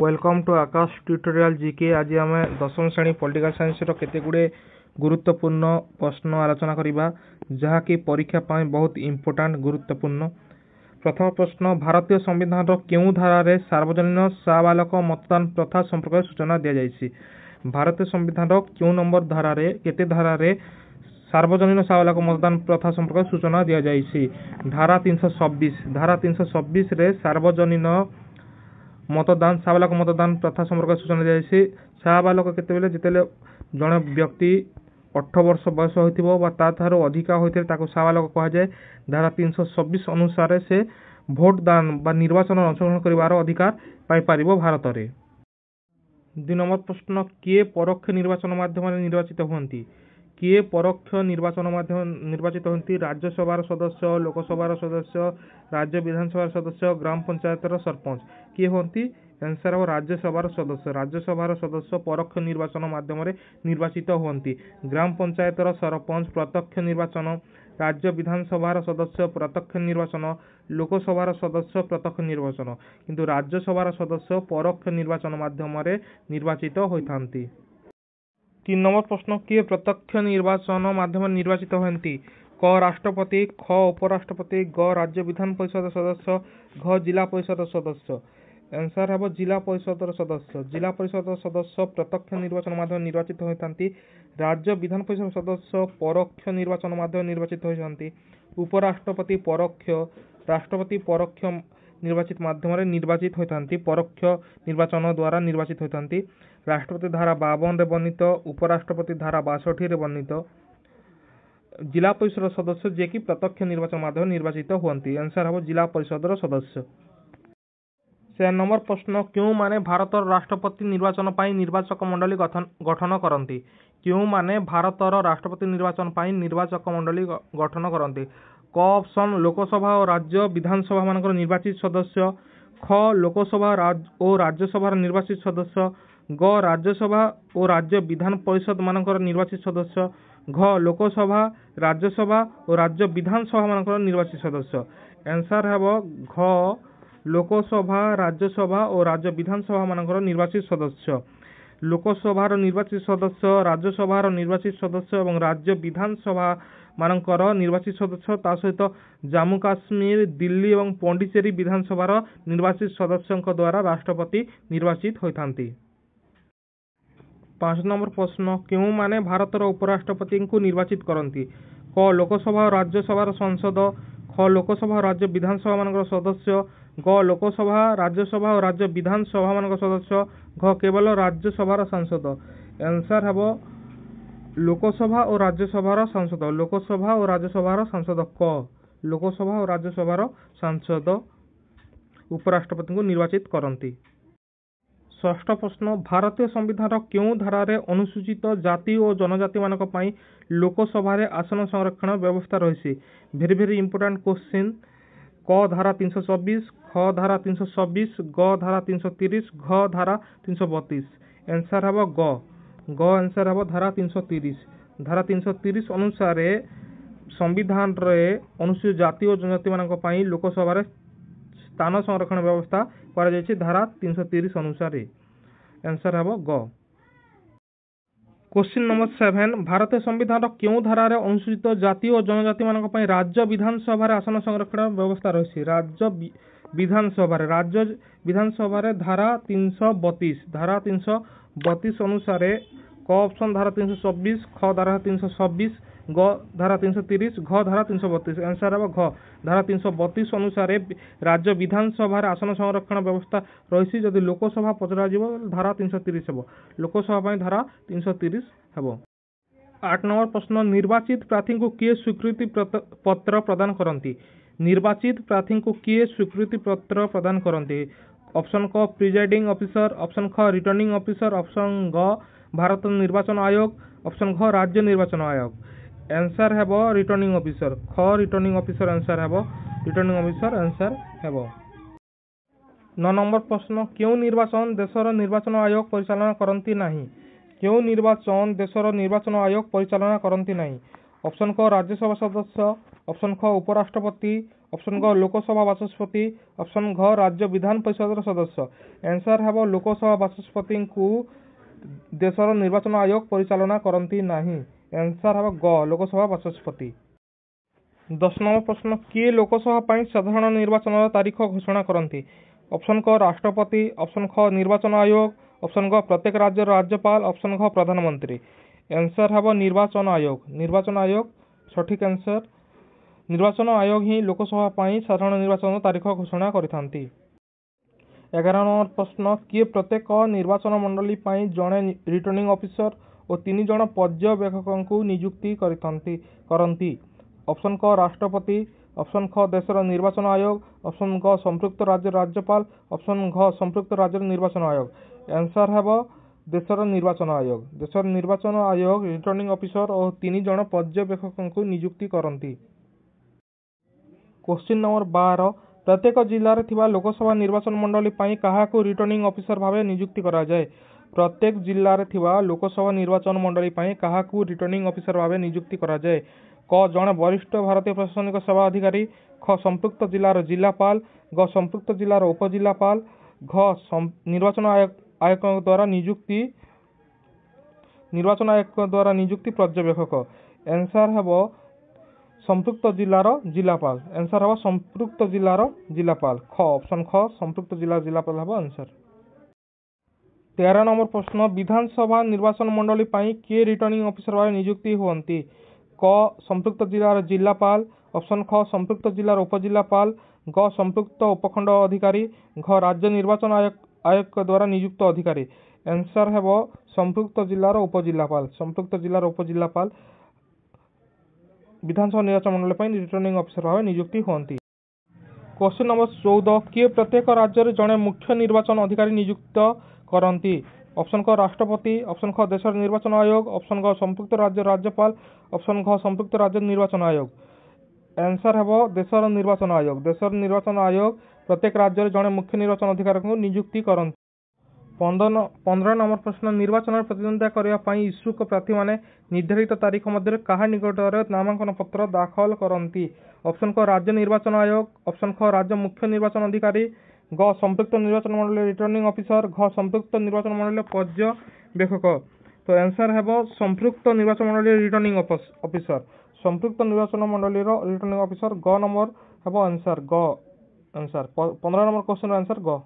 Welcome to Aakash tutorial GK. आज आम दशम श्रेणी पॉलिटिकल साइंस केते गुडे गुरुत्वपूर्ण प्रश्न आलोचना करिबा जहाँकि परीक्षा पाई बहुत इंपोर्टेंट गुरुत्वपूर्ण। प्रथम प्रश्न, भारतीय संविधान रो केउ धारा सार्वजनीन साबालक मतदान प्रथा संपर्क सूचना दिया जायछि। भारतीय संविधान रो केउ नंबर धारा केते धारा सार्वजनीन साबालक मतदान प्रथा संपर्क सूचना दिया जायछि। धारा 326 धारा 326 रे सार्वजनीन मतदान साबालक मतदान प्रथा संपर्क सूचना दिया जायछि। साबालक केतेबेले जेतेले जणे व्यक्ति 18 वर्ष बयस होइथिबो बा ताथारो अधिका होइथिले ताको साबालक कहा जाय। धारा 326 अनुसार से भोट दान बा निर्वाचन अंशग्रहण करिवार अधिकार पाई पारिबो भारत रे। 2 नंबर प्रश्न, किए परोक्ष निर्वाचन माध्यम निर्वाचित होती। किए परोक्ष निर्वाचन माध्यम निर्वाचित होती। राज्यसभा सदस्य, लोकसभा सदस्य, राज्य विधानसभा सदस्य, ग्राम पंचायत सरपंच किए होती। आंसर हो राज्यसभा सदस्य। राज्यसभा सदस्य परोक्ष निर्वाचन माध्यम निर्वाचित होती। ग्राम पंचायत सरपंच प्रत्यक्ष निर्वाचन, राज्य विधानसभा सदस्य प्रत्यक्ष निर्वाचन, लोकसभा सदस्य प्रत्यक्ष निर्वाचन, किंतु राज्यसभा सदस्य परोक्ष निर्वाचन माध्यम निर्वाचित होती। 3 नंबर प्रश्न, किए प्रत्यक्ष निर्वाचन माध्यम निर्वाचित होती। क राष्ट्रपति, ख उपराष्ट्रपति, ग राज्य विधान परिषद सदस्य, घ जिला परिषद सदस्य। आंसर है जिला परिषद सदस्य। जिला परिषद सदस्य प्रत्यक्ष निर्वाचन माध्यम निर्वाचित होती। राज्य विधान परिषद सदस्य परोक्ष निर्वाचन माध्यम निर्वाचित होती। उपराष्ट्रपति परोक्ष, राष्ट्रपति परोक्ष निर्वाचित माध्यम निर्वाचित होती। परोक्ष निर्वाचन द्वारा निर्वाचित होती। राष्ट्रपति धारा 52 रे वर्णित, उपराष्ट्रपति धारा 62 रे वर्णित। जिला परिषद सदस्य जे कि प्रत्यक्ष निर्वाचन माध्यम निर्वाचित होती। आंसर है जिला परिषद सदस्य। 4 नंबर प्रश्न, क्यों माने भारत राष्ट्रपति निर्वाचन पाई निर्वाचक मंडली गठन करती। क्यों माने भारत राष्ट्रपति निर्वाचन पाई निर्वाचक मंडली गठन करती। क ऑप्शन लोकसभा और राज्य विधानसभा मानकर निर्वाचित सदस्य, ख लोकसभा और राज्यसभा निर्वाचित सदस्य, ग राज्यसभा और राज्य विधान परिषद मानकर निर्वाचित सदस्य, घ लोकसभा, राज्यसभा और राज्य विधानसभा मानकर निर्वाचित सदस्य। आंसर है घ लोकसभा, राज्यसभा और राज्य विधानसभा मानकर निर्वाचित सदस्य। लोकसभार निर्वाचित सदस्य, राज्यसभार निर्वाचित सदस्य और राज्य विधानसभा मानकर निर्वाचित सदस्य ता सहित जम्मू काश्मीर, दिल्ली और पौंडीचेरी विधानसभार निर्वाचित सदस्यों द्वारा राष्ट्रपति निर्वाचित होती। 5 नंबर प्रश्न, क्यों माने भारत उपराष्ट्रपति को निर्वाचित करती। क लोकसभा और राज्यसभा सांसद, ख लोकसभा और राज्य विधानसभा मानकर सदस्य, ग लोकसभा, राज्यसभा और राज्य विधानसभा मानकर सदस्य, घ केवल राज्यसभा सांसद। आंसर है लोकसभा और राज्यसभा सांसद। लोकसभा और राज्यसभा सांसद। क लोकसभा और राज्यसभा सांसद उपराष्ट्रपति को निर्वाचित करती। 6 प्रश्न, भारतीय संविधान क्यों धारा अनुसूचित जाति और जनजाति मानक पई लोकसभा आसन संरक्षण व्यवस्था रही। भेरी भेरी इंपोर्टेंट क्वेश्चन। क धारा 324, ख धारा 326, ग धारा 330, घ धारा 332। आंसर है ग आंसर है धारा 330। धारा 330 अनुसार संविधान रे अनुसूचित जाति और जनजाति मानक पई लोकसभा स्थान संरक्षण व्यवस्था करा जायछि धारा 330 अनुसार। आंसर है ग। क्वेश्चन नंबर 7, भारतीय संविधान क्यों धारा अनुसूचित जाति और जनजाति मानक पई राज्य विधानसभा आसन संरक्षण व्यवस्था रही। राज्य विधानसभा धारा 332। धारा 332 अनुसार क ऑप्शन धारा 326, ख धारा 326, ग धारा 330, घ धारा 332। आंसर है घ धारा 332 अनुसार राज्य विधानसभा आसन संरक्षण व्यवस्था रही। जदि लोकसभा पचरा धारा 330 हे। लोकसभा धारा 330 हे। 8 नंबर प्रश्न, निर्वाचित प्रार्थी को किए स्वीकृति पत्र प्रदान करती। निर्वाचित प्रार्थी को किए स्वीकृति पत्र प्रदान करती। ऑप्शन क प्रिजाइडिंग ऑफिसर, ऑप्शन ख रिटर्निंग ऑफिसर, ऑप्शन ग भारत निर्वाचन आयोग, ऑप्शन घ राज्य निर्वाचन आयोग। आंसर है रिटर्निंग ऑफिसर। ख रिटर्निंग ऑफिसर आंसर है रिटर्निंग ऑफिसर आंसर है। 9 नंबर प्रश्न, क्यों निर्वाचन देशर निर्वाचन आयोग परिचालना करती नहीं। क्यों निर्वाचन देशर निर्वाचन आयोग परिचालना करती नहीं। ऑप्शन क राज्यसभा सदस्य, ऑप्शन ख उपराष्ट्रपति, ऑप्शन ग लोकसभा बाचस्पति ऑप्शन घ राज्य विधान परिषद सदस्य आंसर हेबो लोकसभा बाचस्पति को देशर निर्वाचन आयोग परिचालना करती नहीं आंसर हेबो ग लोकसभा बाचस्पति 10 नंबर प्रश्न किए लोकसभा ପାଇଁ ସାଧାରଣ ନିର୍ବାଚନର ତାରିଖ ଘୋଷଣା କରନ୍ତି ऑप्शन क राष्ट्रपति ऑप्शन ख निर्वाचन आयोग ऑप्शन ग प्रत्येक राज्यर राज्यपाल ऑप्शन घ प्रधानमंत्री आंसर हेबो निर्वाचन आयोग सठिक आंसर निर्वाचन आयोग ही लोकसभा ପାଇଁ ସାଧାରଣ ନିର୍ବାଚନର ତାରିଖ ଘୋଷଣା କରିଥାନ୍ତି 11 नंबर प्रश्न किए प्रत्येक निर्वाचन मंडली ପାଇଁ जड़े रिटर्निंग ऑफिसर और 3 जन पर्यवेक्षकों नियुक्ति करती ऑप्शन क राष्ट्रपति ऑप्शन ख देशर निर्वाचन आयोग ऑप्शन ग संपृक्त राज्य राज्यपाल ऑप्शन घ संपृक्त राज्य निर्वाचन आयोग आंसर हेबो देशर निर्वाचन आयोग रिटर्निंग ऑफिसर और 3 जन पर्यवेक्षकों नियुक्ति करती क्वेश्चन नंबर 12 प्रत्येक जिले में थिबा लोकसभा निर्वाचन मंडली ପାଇଁ କାହାକୁ रिटर्निंग ऑफिसर भावे नियुक्ति करा जाए प्रत्येक जिले में थिबा लोकसभा निर्वाचन मंडली ପାଇଁ କାହାକୁ रिटर्निंग ऑफिसर भावे नियुक्ति करा जाए क जड़े वरिष्ठ भारतीय प्रशासनिक सेवा अधिकारी ख संपृक्त जिलार जिलापाल ग संपृक्त जिलार उपजिलापाल घ निर्वाचन आयोग द्वारा नियुक्ति पर्यवेक्षक आंसर हेबो संपृक्त जिलार जिलापाल आंसर हेबो संपृक्त जिलार जिलापाल ख ऑप्शन ख संपृक्त जिलार जिलापाल हेबो आंसर 13 नंबर प्रश्न विधानसभा निर्वाचन मंडली ପାଇଁ किए रिटर्निंग ऑफिसर भाव नियुक्ति हुअंती क संपृक्त जिलार जिलापाल ऑप्शन ख संपृक्त जिलार उपजिलापाल ग संपृक्त उपखंड अधिकारी घ राज्य निर्वाचन आयोग द्वारा नियुक्त अधिकारी आंसर हेबो संपृक्त जिलार उपजिलापाल विधानसभा निर्वाचन मंडली ପାଇଁ रिटर्निंग ऑफिसर भाव नियुक्ति हुअंती क्वेश्चन नंबर 14 किए प्रत्येक राज्य रे जड़े मुख्य निर्वाचन अधिकारी नियुक्त करती ऑप्शन क राष्ट्रपति ऑप्शन ख देशर निर्वाचन आयोग ऑप्शन ग संपृक्त राज्य राज्यपाल ऑप्शन घ संपृक्त राज्य निर्वाचन आयोग आंसर हेबो देशर निर्वाचन आयोग प्रत्येक राज्य रे जड़े मुख्य निर्वाचन अधिकारी को नियुक्ति करती 15 नंबर प्रश्न निर्वाचन प्रतिद्वंदिता करने ପାଇଁ इच्छुक प्रार्थी माने निर्धारित तारीख मध्य काहा निकटरे नामांकन पत्र दाखल करती ऑप्शन क राज्य निर्वाचन आयोग ऑप्शन ख राज्य मुख्य निर्वाचन अधिकारी ग संपृक्त निर्वाचन मंडली रिटर्निंग ऑफिसर घ संपृक्त निर्वाचन मंडली पर्यवेक्षक तो आंसर हेबो संपृक्त निर्वाचन मंडली रिटर्निंग ऑफिसर संपृक्त निर्वाचन मंडली रिटर्निंग ऑफिसर ग नंबर हेबो आंसर 15 नंबर क्वेश्चन आंसर ग